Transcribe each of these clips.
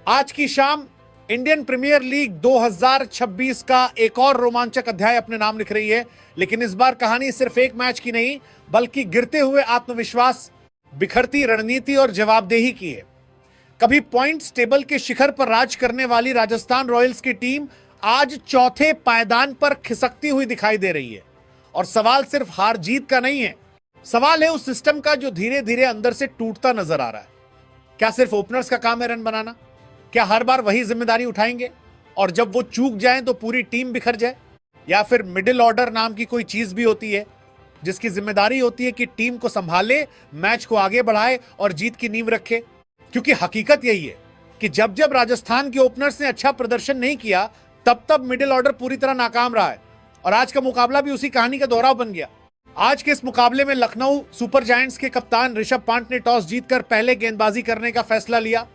आज की शाम इंडियन प्रीमियर लीग 2026 का एक और रोमांचक अध्याय अपने नाम लिख रही है। लेकिन इस बार कहानी सिर्फ एक मैच की नहीं, बल्कि गिरते हुए आत्मविश्वास, बिखरती रणनीति और जवाबदेही की है। कभी पॉइंट्स टेबल के शिखर पर राज करने वाली राजस्थान रॉयल्स की टीम आज चौथे पायदान पर खिसकती हुई दिखाई दे रही है। और सवाल सिर्फ हार जीत का नहीं है, सवाल है उस सिस्टम का जो धीरे धीरे अंदर से टूटता नजर आ रहा है। क्या सिर्फ ओपनर्स का काम है रन बनाना? क्या हर बार वही जिम्मेदारी उठाएंगे और जब वो चूक जाएं तो पूरी टीम बिखर जाए? या फिर मिडिल ऑर्डर नाम की कोई चीज भी होती है जिसकी जिम्मेदारी होती है कि टीम को संभाले, मैच को आगे बढ़ाए और जीत की नींव रखे? क्योंकि हकीकत यही है कि जब जब राजस्थान के ओपनर्स ने अच्छा प्रदर्शन नहीं किया, तब तब मिडिल ऑर्डर पूरी तरह नाकाम रहा है। और आज का मुकाबला भी उसी कहानी का दोहराव बन गया। आज के इस मुकाबले में लखनऊ सुपर जायंट्स के कप्तान ऋषभ पंत ने टॉस जीतकर पहले गेंदबाजी करने का फैसला लिया।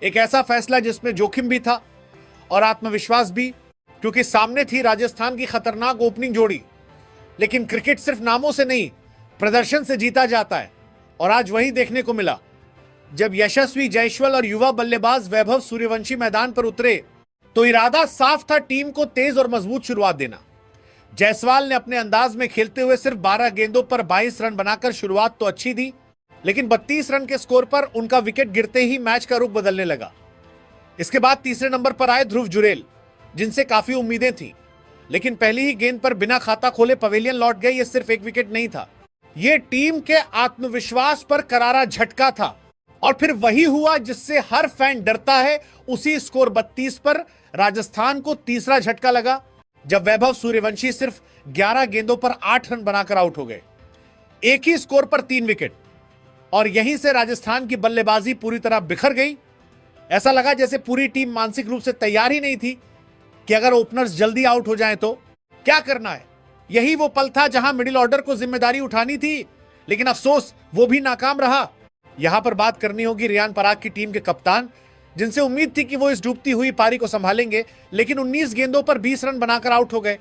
एक ऐसा फैसला जिसमें जोखिम भी था और आत्मविश्वास भी, क्योंकि सामने थी राजस्थान की खतरनाक ओपनिंग जोड़ी। लेकिन क्रिकेट सिर्फ नामों से नहीं, प्रदर्शन से जीता जाता है। और आज वही देखने को मिला। जब यशस्वी जायसवाल और युवा बल्लेबाज वैभव सूर्यवंशी मैदान पर उतरे तो इरादा साफ था टीम को तेज और मजबूत शुरुआत देना। जायसवाल ने अपने अंदाज में खेलते हुए सिर्फ 12 गेंदों पर 22 रन बनाकर शुरुआत तो अच्छी दी, लेकिन 32 रन के स्कोर पर उनका विकेट गिरते ही मैच का रुख बदलने लगा। इसके बाद तीसरे नंबर पर आए ध्रुव जुरेल, जिनसे काफी उम्मीदें थीं। लेकिन पहली ही गेंद पर बिना खाता खोले पवेलियन लौट गए। यह सिर्फ एक विकेट नहीं था, यह टीम के आत्मविश्वास पर करारा झटका था। और फिर वही हुआ जिससे हर फैन डरता है। उसी स्कोर 32 पर राजस्थान को तीसरा झटका लगा, जब वैभव सूर्यवंशी सिर्फ 11 गेंदों पर 8 रन बनाकर आउट हो गए। एक ही स्कोर पर 3 विकेट। और यहीं से राजस्थान की बल्लेबाजी पूरी तरह बिखर गई। ऐसा लगा जैसे पूरी टीम मानसिक रूप से तैयार ही नहीं थी कि अगर ओपनर्स जल्दी आउट हो जाएं तो क्या करना है। यही वो पल था जहां मिडिल ऑर्डर को जिम्मेदारी उठानी थी, लेकिन अफसोस वो भी नाकाम रहा। यहां पर बात करनी होगी रियान पराग की टीम के कप्तान, जिनसे उम्मीद थी कि वो इस डूबती हुई पारी को संभालेंगे, लेकिन 19 गेंदों पर 20 रन बनाकर आउट हो गए।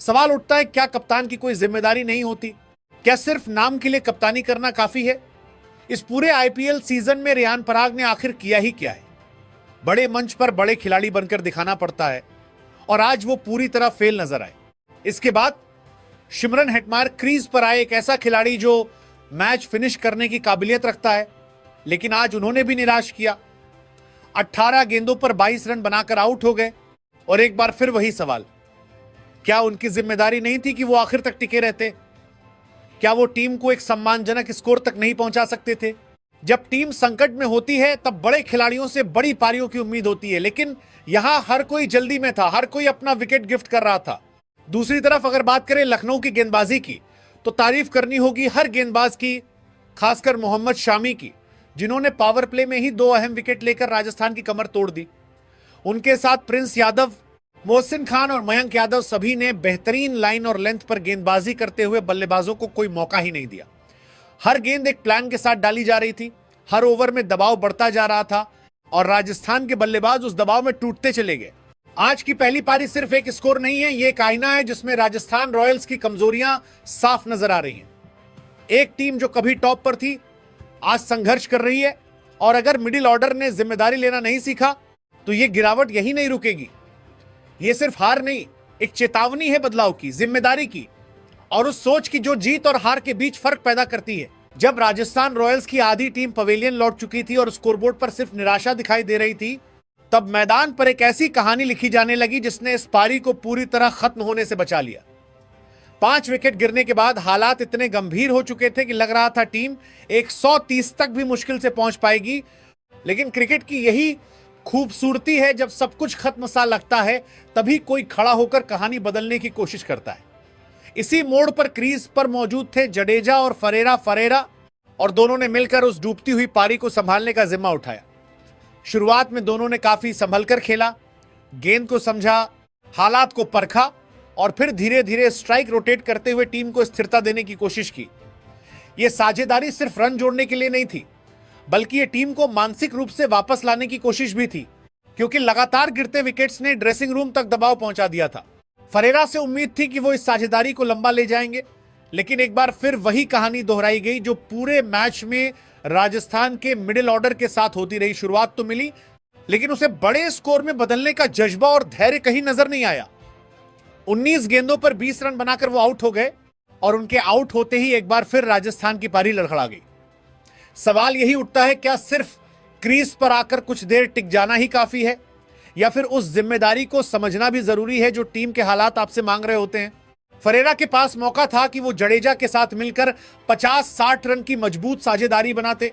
सवाल उठता है, क्या कप्तान की कोई जिम्मेदारी नहीं होती? क्या सिर्फ नाम के लिए कप्तानी करना काफी है? इस पूरे आईपीएल सीजन में रियान पराग ने आखिर किया ही क्या है? बड़े मंच पर बड़े खिलाड़ी बनकर दिखाना पड़ता है, और आज वो पूरी तरह फेल नजर आए। इसके बाद शिमरन हेटमायर क्रीज पर आए, एक ऐसा खिलाड़ी जो मैच फिनिश करने की काबिलियत रखता है, लेकिन आज उन्होंने भी निराश किया। 18 गेंदों पर 22 रन बनाकर आउट हो गए। और एक बार फिर वही सवाल, क्या उनकी जिम्मेदारी नहीं थी कि वो आखिर तक टिके रहते? क्या वो टीम को एक सम्मानजनक स्कोर तक नहीं पहुंचा सकते थे? जब टीम संकट में होती है तब बड़े खिलाड़ियों से बड़ी पारियों की उम्मीद होती है, लेकिन यहां हर कोई जल्दी में था, हर कोई अपना विकेट गिफ्ट कर रहा था। दूसरी तरफ अगर बात करें लखनऊ की गेंदबाजी की, तो तारीफ करनी होगी हर गेंदबाज की, खासकर मोहम्मद शामी की, जिन्होंने पावर प्ले में ही 2 अहम विकेट लेकर राजस्थान की कमर तोड़ दी। उनके साथ प्रिंस यादव, मोहसिन खान और मयंक यादव सभी ने बेहतरीन लाइन और लेंथ पर गेंदबाजी करते हुए बल्लेबाजों को कोई मौका ही नहीं दिया। हर गेंद एक प्लान के साथ डाली जा रही थी, हर ओवर में दबाव बढ़ता जा रहा था और राजस्थान के बल्लेबाज उस दबाव में टूटते चले गए। आज की पहली पारी सिर्फ एक स्कोर नहीं है, ये एक आईना है जिसमें राजस्थान रॉयल्स की कमजोरियां साफ नजर आ रही हैं। एक टीम जो कभी टॉप पर थी आज संघर्ष कर रही है, और अगर मिडिल ऑर्डर ने जिम्मेदारी लेना नहीं सीखा तो यह गिरावट यही नहीं रुकेगी। यह सिर्फ हार नहीं, एक चेतावनी है बदलाव की, जिम्मेदारी की, और उस सोच की जो जीत और हार के बीच फर्क पैदा करती है। जब राजस्थान रॉयल्स की आधी टीम पवेलियन लौट चुकी थी और स्कोरबोर्ड पर सिर्फ निराशा दिखाई दे रही थी, तब मैदान पर एक ऐसी कहानी लिखी जाने लगी जिसने इस पारी को पूरी तरह खत्म होने से बचा लिया। 5 विकेट गिरने के बाद हालात इतने गंभीर हो चुके थे कि लग रहा था टीम 130 तक भी मुश्किल से पहुंच पाएगी। लेकिन क्रिकेट की यही खूबसूरती है, जब सब कुछ खत्म सा लगता है तभी कोई खड़ा होकर कहानी बदलने की कोशिश करता है। इसी मोड़ पर क्रीज पर मौजूद थे जडेजा और फरेरा, और दोनों ने मिलकर उस डूबती हुई पारी को संभालने का जिम्मा उठाया। शुरुआत में दोनों ने काफी संभल कर खेला, गेंद को समझा, हालात को परखा और फिर धीरे धीरे स्ट्राइक रोटेट करते हुए टीम को स्थिरता देने की कोशिश की। यह साझेदारी सिर्फ रन जोड़ने के लिए नहीं थी, बल्कि यह टीम को मानसिक रूप से वापस लाने की कोशिश भी थी, क्योंकि लगातार गिरते विकेट्स ने ड्रेसिंग रूम तक दबाव पहुंचा दिया था। फरेरा से उम्मीद थी कि वो इस साझेदारी को लंबा ले जाएंगे, लेकिन एक बार फिर वही कहानी दोहराई गई जो पूरे मैच में राजस्थान के मिडिल ऑर्डर के साथ होती रही। शुरुआत तो मिली, लेकिन उसे बड़े स्कोर में बदलने का जज्बा और धैर्य कहीं नजर नहीं आया। 19 गेंदों पर 20 रन बनाकर वो आउट हो गए और उनके आउट होते ही एक बार फिर राजस्थान की पारी लड़खड़ा गई। सवाल यही उठता है, क्या सिर्फ क्रीज पर आकर कुछ देर टिक जाना ही काफी है, या फिर उस जिम्मेदारी को समझना भी जरूरी है जो टीम के हालात आपसे मांग रहे होते हैं। फरेरा के पास मौका था कि वो जडेजा के साथ मिलकर 50-60 रन की मजबूत साझेदारी बनाते,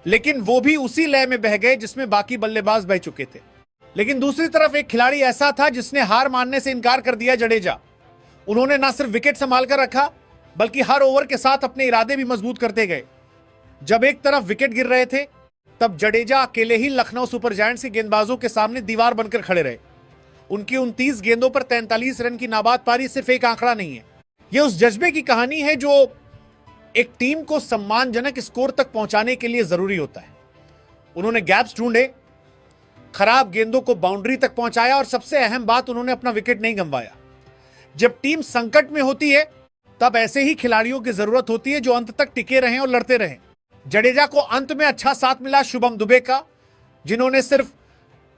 लेकिन वो भी उसी लय में बह गए जिसमें बाकी बल्लेबाज बह चुके थे। लेकिन दूसरी तरफ एक खिलाड़ी ऐसा था जिसने हार मानने से इनकार कर दिया, जडेजा। उन्होंने ना सिर्फ विकेट संभाल कर रखा, बल्कि हर ओवर के साथ अपने इरादे भी मजबूत करते गए। जब एक तरफ विकेट गिर रहे थे, तब जडेजा अकेले ही लखनऊ सुपर जायंट्स के गेंदबाजों के सामने दीवार बनकर खड़े रहे। उनकी 29 गेंदों पर 43 रन की नाबाद पारी सिर्फ एक आंकड़ा नहीं है, यह उस जज्बे की कहानी है जो एक टीम को सम्मानजनक स्कोर तक पहुंचाने के लिए जरूरी होता है। उन्होंने गैप्स ढूंढे, खराब गेंदों को बाउंड्री तक पहुंचाया और सबसे अहम बात, उन्होंने अपना विकेट नहीं गंवाया। जब टीम संकट में होती है, तब ऐसे ही खिलाड़ियों की जरूरत होती है जो अंत तक टिके रहें और लड़ते रहें। जडेजा को अंत में अच्छा साथ मिला शुभम दुबे का, जिन्होंने सिर्फ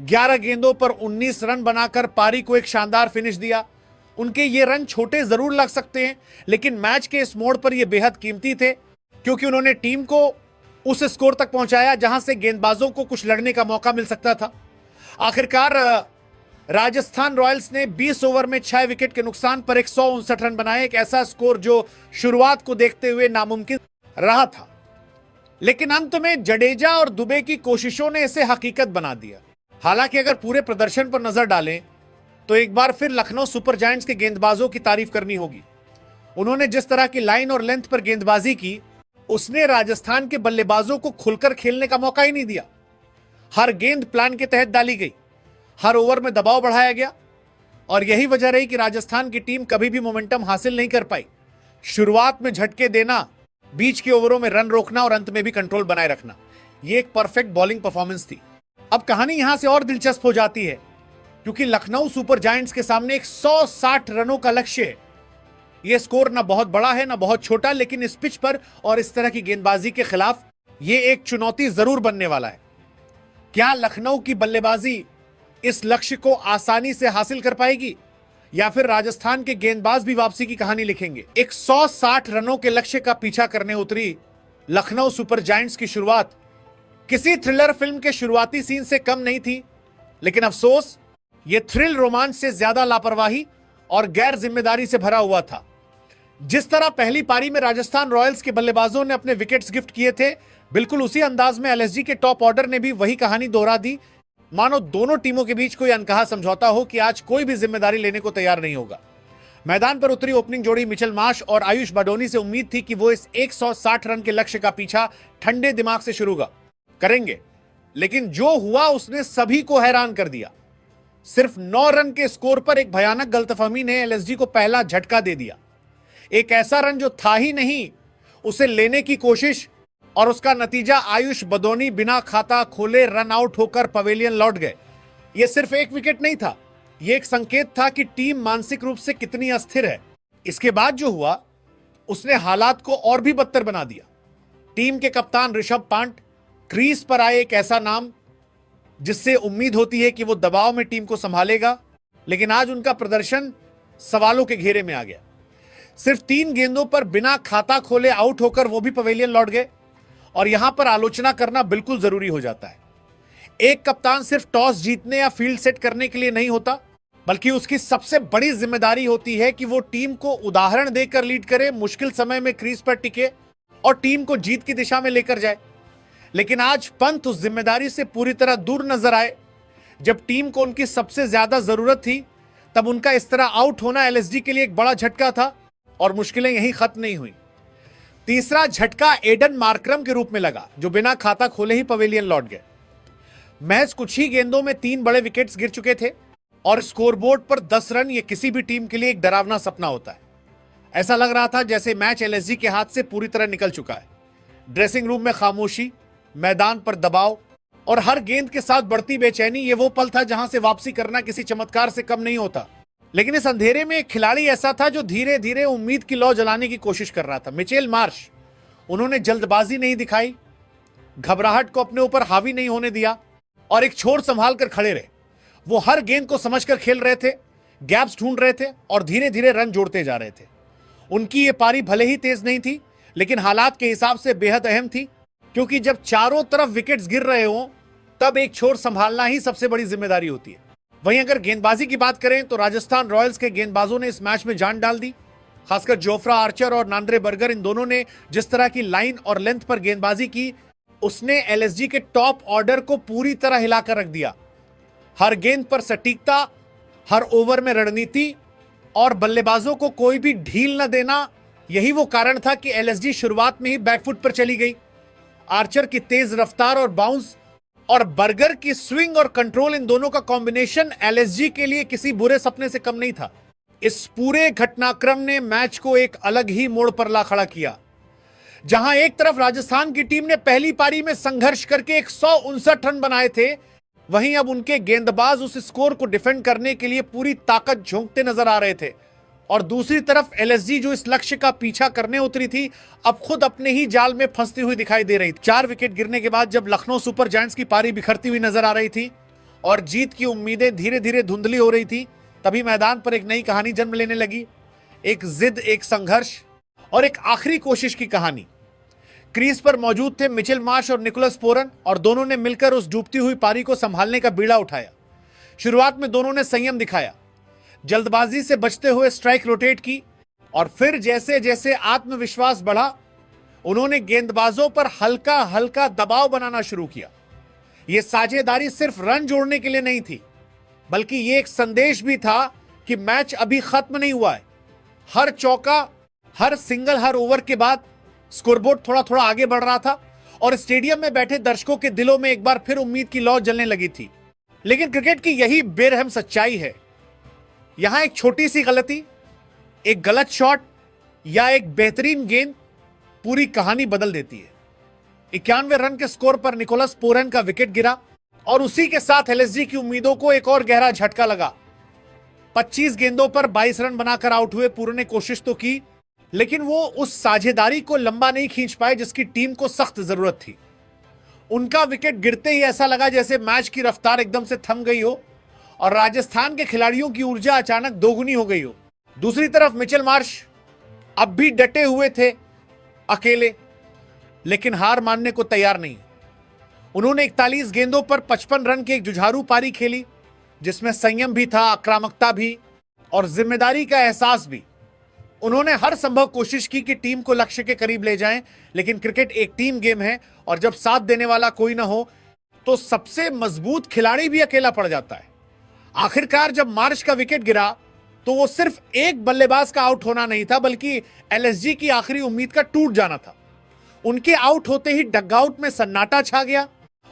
11 गेंदों पर 19 रन बनाकर पारी को एक शानदार फिनिश दिया। उनके ये रन छोटे जरूर लग सकते हैं, लेकिन मैच के इस मोड़ पर ये बेहद कीमती थे, क्योंकि उन्होंने टीम को उस स्कोर तक पहुंचाया जहां से गेंदबाजों को कुछ लड़ने का मौका मिल सकता था। आखिरकार राजस्थान रॉयल्स ने 20 ओवर में 6 विकेट के नुकसान पर 159 रन बनाए, एक ऐसा स्कोर जो शुरुआत को देखते हुए नामुमकिन रहा था। लेकिन अंत में जडेजा और दुबे की कोशिशों ने इसे हकीकत बना दिया। हालांकि अगर पूरे प्रदर्शन पर नजर डालें तो एक बार फिर लखनऊ सुपर जायंट्स के गेंदबाजों की तारीफ करनी होगी। उन्होंने जिस तरह की लाइन और लेंथ पर गेंदबाजी की, उसने राजस्थान के बल्लेबाजों को खुलकर खेलने का मौका ही नहीं दिया। हर गेंद प्लान के तहत डाली गई, हर ओवर में दबाव बढ़ाया गया, और यही वजह रही कि राजस्थान की टीम कभी भी मोमेंटम हासिल नहीं कर पाई। शुरुआत में झटके देना, बीच के ओवरों में रन रोकना और अंत में भी कंट्रोल बनाए रखना, यह एक परफेक्ट बॉलिंग परफॉर्मेंस थी। अब कहानी यहां से और दिलचस्प हो जाती है, क्योंकि लखनऊ सुपर जायंट्स के सामने एक 160 रनों का लक्ष्य है। यह स्कोर ना बहुत बड़ा है ना बहुत छोटा, लेकिन इस पिच पर और इस तरह की गेंदबाजी के खिलाफ यह एक चुनौती जरूर बनने वाला है। क्या लखनऊ की बल्लेबाजी इस लक्ष्य को आसानी से हासिल कर पाएगी, या फिर राजस्थान के गेंदबाज भी वापसी की कहानी लिखेंगे? 160 रनों के लक्ष्य का पीछा करने उतरी लखनऊ सुपर जायंट्स की शुरुआत किसी थ्रिलर फिल्म के शुरुआती सीन से कम नहीं थी, लेकिन अफसोस, यह थ्रिल रोमांच से ज्यादा लापरवाही और गैर जिम्मेदारी से भरा हुआ था। जिस तरह पहली पारी में राजस्थान रॉयल्स के बल्लेबाजों ने अपने विकेट्स गिफ्ट किए थे, बिल्कुल उसी अंदाज में एलएसजी के टॉप ऑर्डर ने भी वही कहानी दोहरा दी, मानो दोनों टीमों के बीच कोई अनकहा समझौता हो कि आज कोई भी जिम्मेदारी लेने को तैयार नहीं होगा। मैदान पर उतरी ओपनिंग जोड़ी मिचेल मार्श और आयुष बाडोनी से उम्मीद थी कि वो इस 160 रन के लक्ष्य का पीछा ठंडे दिमाग से शुरू करेंगे, लेकिन जो हुआ उसने सभी को हैरान कर दिया। सिर्फ 9 रन के स्कोर पर एक भयानक गलतफहमी ने एलएसजी को पहला झटका दे दिया। एक ऐसा रन जो था ही नहीं, उसे लेने की कोशिश, और उसका नतीजा आयुष बदोनी बिना खाता खोले रन आउट होकर पवेलियन लौट गए। यह सिर्फ एक विकेट नहीं था, यह एक संकेत था कि टीम मानसिक रूप से कितनी अस्थिर है। इसके बाद जो हुआ उसने हालात को और भी बदतर बना दिया। टीम के कप्तान ऋषभ पंत क्रीज पर आए, एक ऐसा नाम जिससे उम्मीद होती है कि वो दबाव में टीम को संभालेगा, लेकिन आज उनका प्रदर्शन सवालों के घेरे में आ गया। सिर्फ 3 गेंदों पर बिना खाता खोले आउट होकर वो भी पवेलियन लौट गए, और यहां पर आलोचना करना बिल्कुल जरूरी हो जाता है। एक कप्तान सिर्फ टॉस जीतने या फील्ड सेट करने के लिए नहीं होता, बल्कि उसकी सबसे बड़ी जिम्मेदारी होती है कि वो टीम को उदाहरण देकर लीड करे, मुश्किल समय में क्रीज पर टिके और टीम को जीत की दिशा में लेकर जाए। लेकिन आज पंत उस जिम्मेदारी से पूरी तरह दूर नजर आए। जब टीम को उनकी सबसे ज्यादा जरूरत थी, तब उनका इस तरह आउट होना एलएसजी के लिए एक बड़ा झटका था, और मुश्किलें यहीं खत्म नहीं हुई। तीसरा झटका एडन मार्करम के रूप में लगा, जो बिना खाता खोले ही पवेलियन लौट गए। महज कुछ ही गेंदों में 3 बड़े विकेट्स गिर चुके थे, और स्कोरबोर्ड पर 10 रन ये किसी भी टीम के लिए एक डरावना सपना होता है। ऐसा लग रहा था जैसे मैच एलएसजी के हाथ से पूरी तरह निकल चुका है। ड्रेसिंग रूम में खामोशी, मैदान पर दबाव और हर गेंद के साथ बढ़ती बेचैनी, ये वो पल था जहां से वापसी करना किसी चमत्कार से कम नहीं होता। लेकिन इस अंधेरे में एक खिलाड़ी ऐसा था जो धीरे धीरे उम्मीद की लौ जलाने की कोशिश कर रहा था, मिचेल मार्श। उन्होंने जल्दबाजी नहीं दिखाई, घबराहट को अपने ऊपर हावी नहीं होने दिया। और एक छोर संभाल कर खड़े रहे। वो हर गेंद को समझकर खेल रहे थे, गैप्स ढूंढ रहे थे और धीरे धीरे रन जोड़ते जा रहे थे। उनकी ये पारी भले ही तेज नहीं थी, लेकिन हालात के हिसाब से बेहद अहम थी, क्योंकि जब चारों तरफ विकेट्स गिर रहे हों तब एक छोर संभालना ही सबसे बड़ी जिम्मेदारी होती है। वहीं अगर गेंदबाजी की बात करें तो राजस्थान रॉयल्स के गेंदबाजों ने इस मैच में जान डाल दी। खासकर जोफ्रा आर्चर और नांद्रे बर्गर, इन दोनों ने जिस तरह की लाइन और लेंथ पर गेंदबाजी की, उसने एलएसजी के टॉप ऑर्डर को पूरी तरह हिलाकर रख दिया। हर गेंद पर सटीकता, हर ओवर में रणनीति और बल्लेबाजों को कोई भी ढील न देना, यही वो कारण था कि एलएसजी शुरुआत में ही बैकफुट पर चली गई। आर्चर की तेज रफ्तार और बाउंस और बर्गर की स्विंग और कंट्रोल, इन दोनों का कॉम्बिनेशन एलएसजी के लिए किसी बुरे सपने से कम नहीं था। इस पूरे घटनाक्रम ने मैच को एक अलग ही मोड़ पर ला खड़ा किया, जहां एक तरफ राजस्थान की टीम ने पहली पारी में संघर्ष करके 159 रन बनाए थे, वहीं अब उनके गेंदबाज उस स्कोर को डिफेंड करने के लिए पूरी ताकत झोंकते नजर आ रहे थे। और दूसरी तरफ एलएसजी, जो इस लक्ष्य का पीछा करने उतरी थी, अब खुद अपने ही जाल में फंसती हुई दिखाई दे रही थी। 4 विकेट गिरने के बाद जब लखनऊ सुपर जायंट्स की पारी बिखरती हुई नजर आ रही थी और जीत की उम्मीदें धीरे धीरे धुंधली हो रही थी, तभी मैदान पर एक नई कहानी जन्म लेने लगी। एक जिद, एक संघर्ष और एक आखिरी कोशिश की कहानी। क्रीज पर मौजूद थे मिचेल मार्श और निकोलस पोरन, और दोनों ने मिलकर उस डूबती हुई पारी को संभालने का बीड़ा उठाया। शुरुआत में दोनों ने संयम दिखाया, जल्दबाजी से बचते हुए स्ट्राइक रोटेट की, और फिर जैसे जैसे आत्मविश्वास बढ़ा, उन्होंने गेंदबाजों पर हल्का हल्का दबाव बनाना शुरू किया। यह साझेदारी सिर्फ रन जोड़ने के लिए नहीं थी, बल्कि यह एक संदेश भी था कि मैच अभी खत्म नहीं हुआ है। हर चौका, हर सिंगल, हर ओवर के बाद स्कोरबोर्ड थोड़ा थोड़ा आगे बढ़ रहा था और स्टेडियम में बैठे दर्शकों के दिलों में एक बार फिर उम्मीद की लौ जलने लगी थी। लेकिन क्रिकेट की यही बेरहम सच्चाई है, यहां एक छोटी सी गलती, एक गलत शॉट या एक बेहतरीन गेंद पूरी कहानी बदल देती है। 91 रन के स्कोर पर निकोलस पोरन का विकेट गिरा और उसी के साथ एलएसजी की उम्मीदों को एक और गहरा झटका लगा। 25 गेंदों पर 22 रन बनाकर आउट हुए। पूरन ने कोशिश तो की, लेकिन वो उस साझेदारी को लंबा नहीं खींच पाए जिसकी टीम को सख्त जरूरत थी। उनका विकेट गिरते ही ऐसा लगा जैसे मैच की रफ्तार एकदम से थम गई हो और राजस्थान के खिलाड़ियों की ऊर्जा अचानक दोगुनी हो गई हो। दूसरी तरफ मिचेल मार्श अब भी डटे हुए थे, अकेले, लेकिन हार मानने को तैयार नहीं। उन्होंने 41 गेंदों पर 55 रन की एक जुझारू पारी खेली, जिसमें संयम भी था, आक्रामकता भी और जिम्मेदारी का एहसास भी। उन्होंने हर संभव कोशिश की कि टीम को लक्ष्य के करीब ले जाएं, लेकिन क्रिकेट एक टीम गेम है और जब साथ देने वाला कोई ना हो तो सबसे मजबूत खिलाड़ी भी अकेला पड़ जाता है। आखिरकार जब मार्श का विकेट गिरा तो वो सिर्फ एक बल्लेबाज का आउट होना नहीं था, बल्कि एलएसजी की आखिरी उम्मीद का टूट जाना था। उनके आउट होते ही डगआउट में सन्नाटा छा गया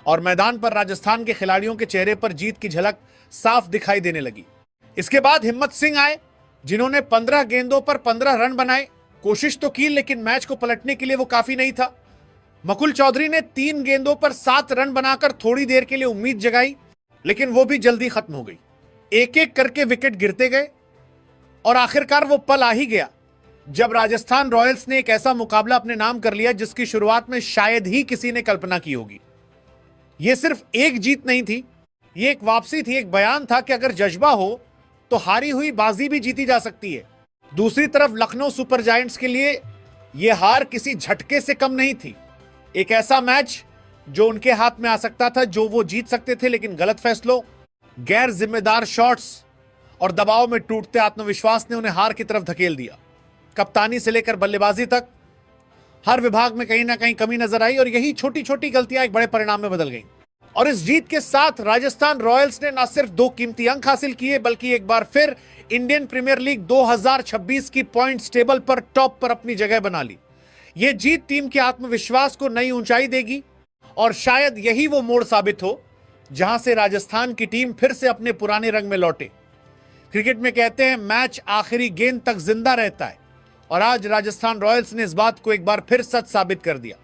और मैदान पर राजस्थान के खिलाड़ियों के चेहरे पर जीत की झलक साफ दिखाई देने लगी। इसके बाद हिम्मत सिंह आए, जिन्होंने 15 गेंदों पर 15 रन बनाए। कोशिश तो की, लेकिन मैच को पलटने के लिए वो काफी नहीं था। मकुल चौधरी ने 3 गेंदों पर 7 रन बनाकर थोड़ी देर के लिए उम्मीद जगाई, लेकिन वो भी जल्दी खत्म हो गई। एक एक करके विकेट गिरते गए और आखिरकार वो पल आ ही गया जब राजस्थान रॉयल्स ने एक ऐसा मुकाबला अपने नाम कर लिया जिसकी शुरुआत में शायद ही किसी ने कल्पना की होगी। यह सिर्फ एक जीत नहीं थी, यह एक वापसी थी, एक बयान था कि अगर जज्बा हो तो हारी हुई बाजी भी जीती जा सकती है। दूसरी तरफ लखनऊ सुपर जायंट्स के लिए यह हार किसी झटके से कम नहीं थी। एक ऐसा मैच जो उनके हाथ में आ सकता था, जो वो जीत सकते थे, लेकिन गलत फैसलों, गैर जिम्मेदार शॉट्स और दबाव में टूटते आत्मविश्वास ने उन्हें हार की तरफ धकेल दिया। कप्तानी से लेकर बल्लेबाजी तक हर विभाग में कहीं ना कहीं कमी नजर आई और यही छोटी छोटी गलतियां एक बड़े परिणाम में बदल गईं। और इस जीत के साथ राजस्थान रॉयल्स ने न सिर्फ 2 कीमती अंक हासिल किए, बल्कि एक बार फिर इंडियन प्रीमियर लीग 2026 की पॉइंट्स टेबल पर टॉप पर अपनी जगह बना ली। यह जीत टीम के आत्मविश्वास को नई ऊंचाई देगी और शायद यही वो मोड़ साबित हो जहां से राजस्थान की टीम फिर से अपने पुराने रंग में लौटे। क्रिकेट में कहते हैं मैच आखिरी गेंद तक जिंदा रहता है, और आज राजस्थान रॉयल्स ने इस बात को एक बार फिर सच साबित कर दिया।